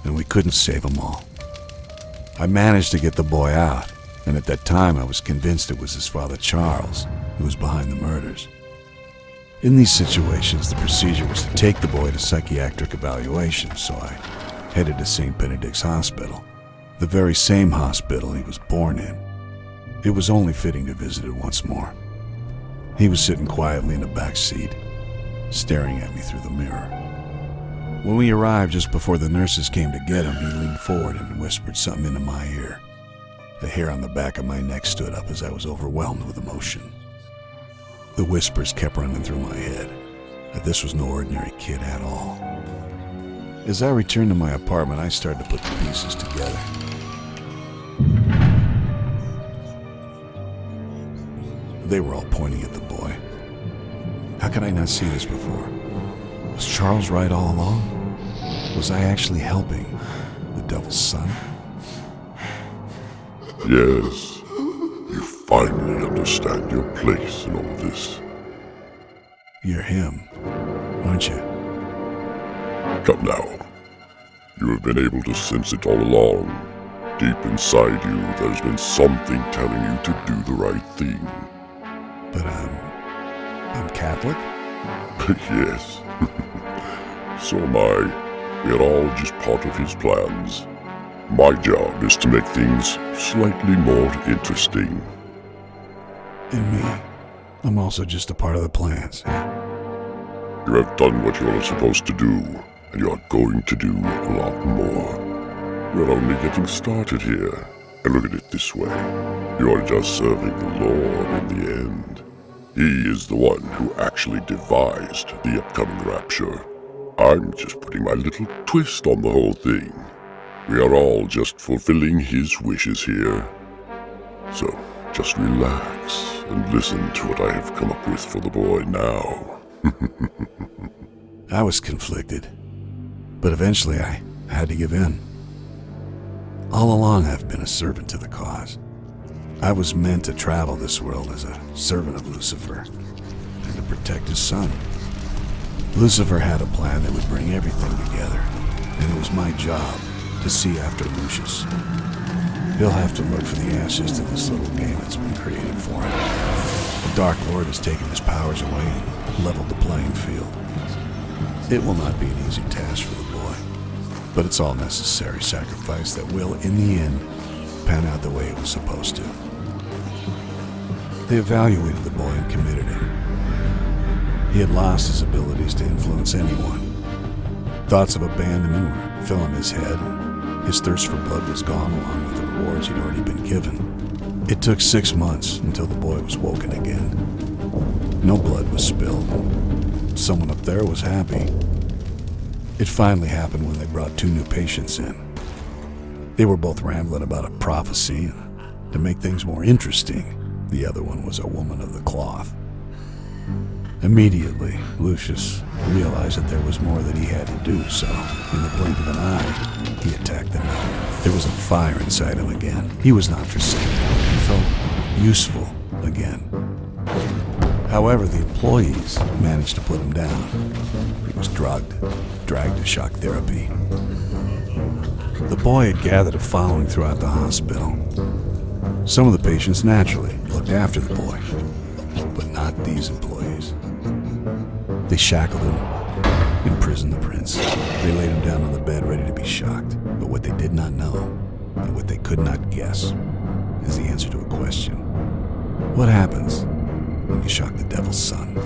and we couldn't save them all. I managed to get the boy out, and at that time I was convinced it was his father Charles who was behind the murders. In these situations, the procedure was to take the boy to psychiatric evaluation, so I headed to St. Benedict's Hospital, the very same hospital he was born in. It was only fitting to visit it once more. He was sitting quietly in the back seat, staring at me through the mirror. When we arrived just before the nurses came to get him, he leaned forward and whispered something into my ear. The hair on the back of my neck stood up as I was overwhelmed with emotion. The whispers kept running through my head that this was no ordinary kid at all. As I returned to my apartment, I started to put the pieces together. They were all pointing at the boy. How could I not see this before? Was Charles right all along? Was I actually helping the devil's son? Yes, you finally understand your place in all this. You're him, aren't you? Come now. You have been able to sense it all along. Deep inside you, there's been something telling you to do the right thing. But I'm Catholic? Yes. So am I. We are all just part of his plans. My job is to make things slightly more interesting. And me. I'm also just a part of the plans. You have done what you are supposed to do, and you are going to do a lot more. We're only getting started here. And look at it this way. You are just serving the Lord in the end. He is the one who actually devised the upcoming rapture. I'm just putting my little twist on the whole thing. We are all just fulfilling his wishes here. So, just relax and listen to what I have come up with for the boy now. I was conflicted, but eventually I had to give in. All along I've been a servant to the cause. I was meant to travel this world as a servant of Lucifer and to protect his son. Lucifer had a plan that would bring everything together, and it was my job to see after Lucius. He'll have to look for the answers to this little game that's been created for him. The Dark Lord has taken his powers away and leveled the playing field. It will not be an easy task for the boy, but it's all necessary sacrifice that will, in the end, pan out the way it was supposed to. They evaluated the boy and committed him. He had lost his abilities to influence anyone. Thoughts of abandonment were filling his head. His thirst for blood was gone along with the rewards he'd already been given. It took 6 months until the boy was woken again. No blood was spilled. Someone up there was happy. It finally happened when they brought 2 new patients in. They were both rambling about a prophecy, and to make things more interesting, the other one was a woman of the cloth. Immediately, Lucius realized that there was more that he had to do, so in the blink of an eye, he attacked them. There was a fire inside him again. He was not forsaken. He felt useful again. However, the employees managed to put him down. He was drugged, dragged to shock therapy. The boy had gathered a following throughout the hospital. Some of the patients naturally looked after the boy, but not these employees. They shackled him, imprisoned the prince. They laid him down on the bed ready to be shocked. But what they did not know, and what they could not guess, is the answer to a question. What happens when you shock the devil's son?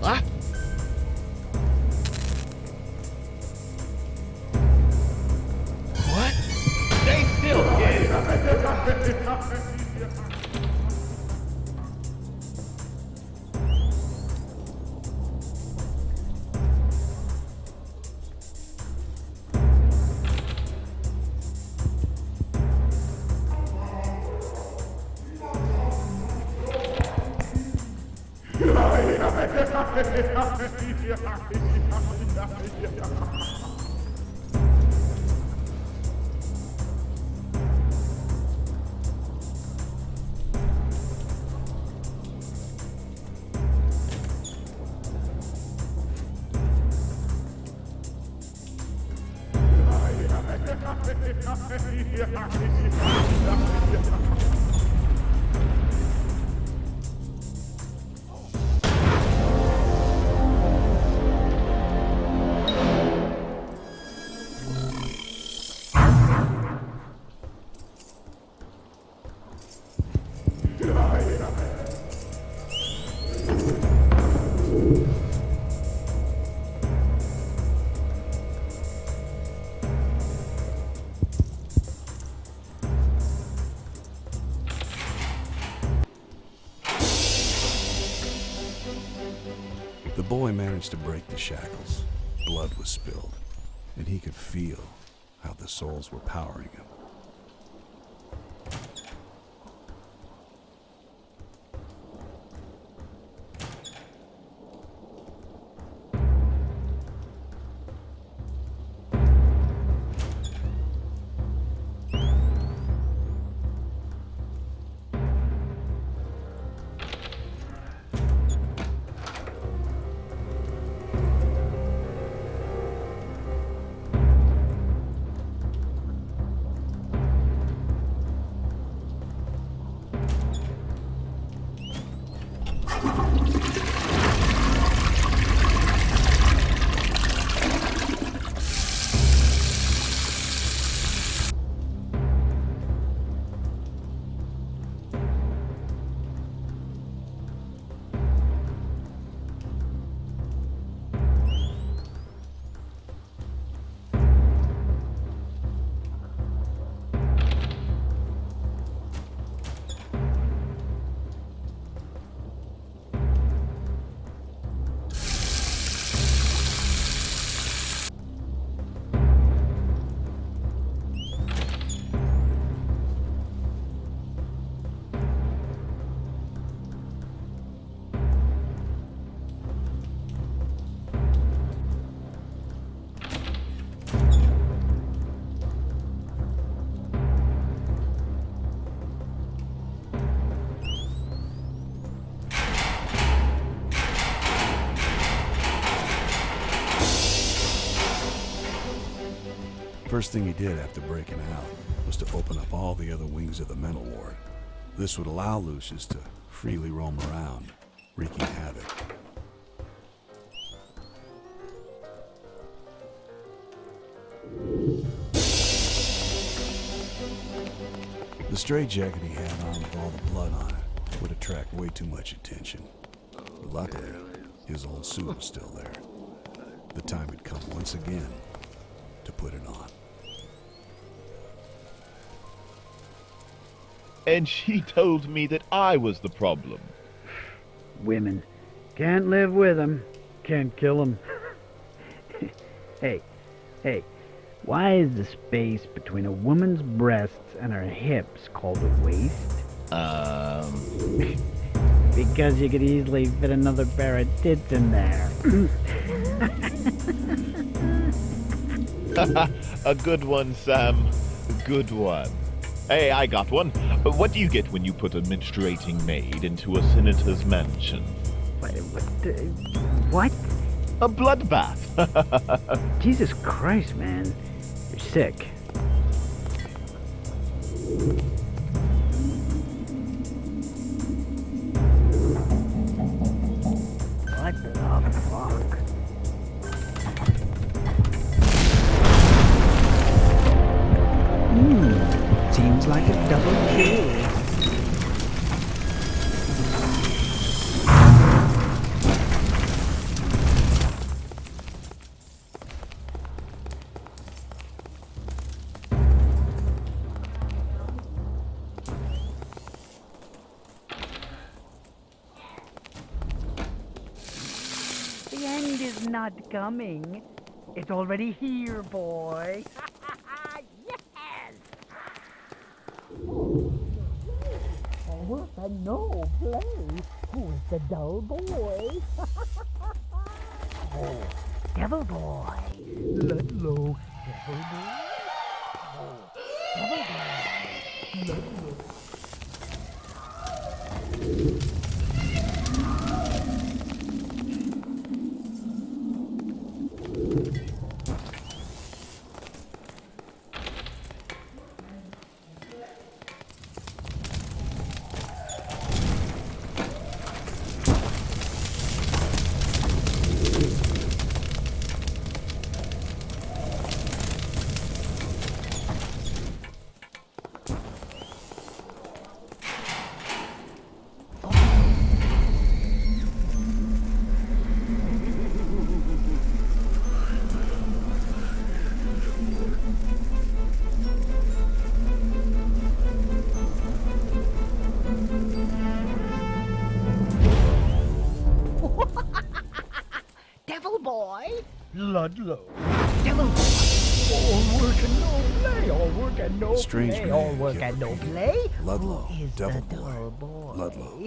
What? What? Stay still, kid. The boy managed to break the shackles. Blood was spilled, and he could feel how the souls were powering him. First thing he did after breaking out was to open up all the other wings of the mental ward. This would allow Lucius to freely roam around, wreaking havoc. The straitjacket he had on with all the blood on it would attract way too much attention. Luckily, his old suit was still there. The time had come once again to put it on. And she told me that I was the problem. Women. Can't live with them. Can't kill them. Hey, why is the space between a woman's breasts and her hips called a waist? Because you could easily fit another pair of tits in there. A good one, Sam. A good one. Hey, I got one. What do you get when you put a menstruating maid into a senator's mansion? What? A bloodbath. Jesus Christ, man. You're sick. What the fuck? Seems like a double kill. The end is not coming. It's already here, boy. Yes! Oh, a no play. Who's the dull boy? Oh, devil boy. Ludlow, devil boy. Oh, devil boy. Ludlow. Devil boy, Ludlow. Devil boy. All work and no play. All work and no Strange play. man All work killed and no people. play. Ludlow, Who is devil the dull boy? Ludlow.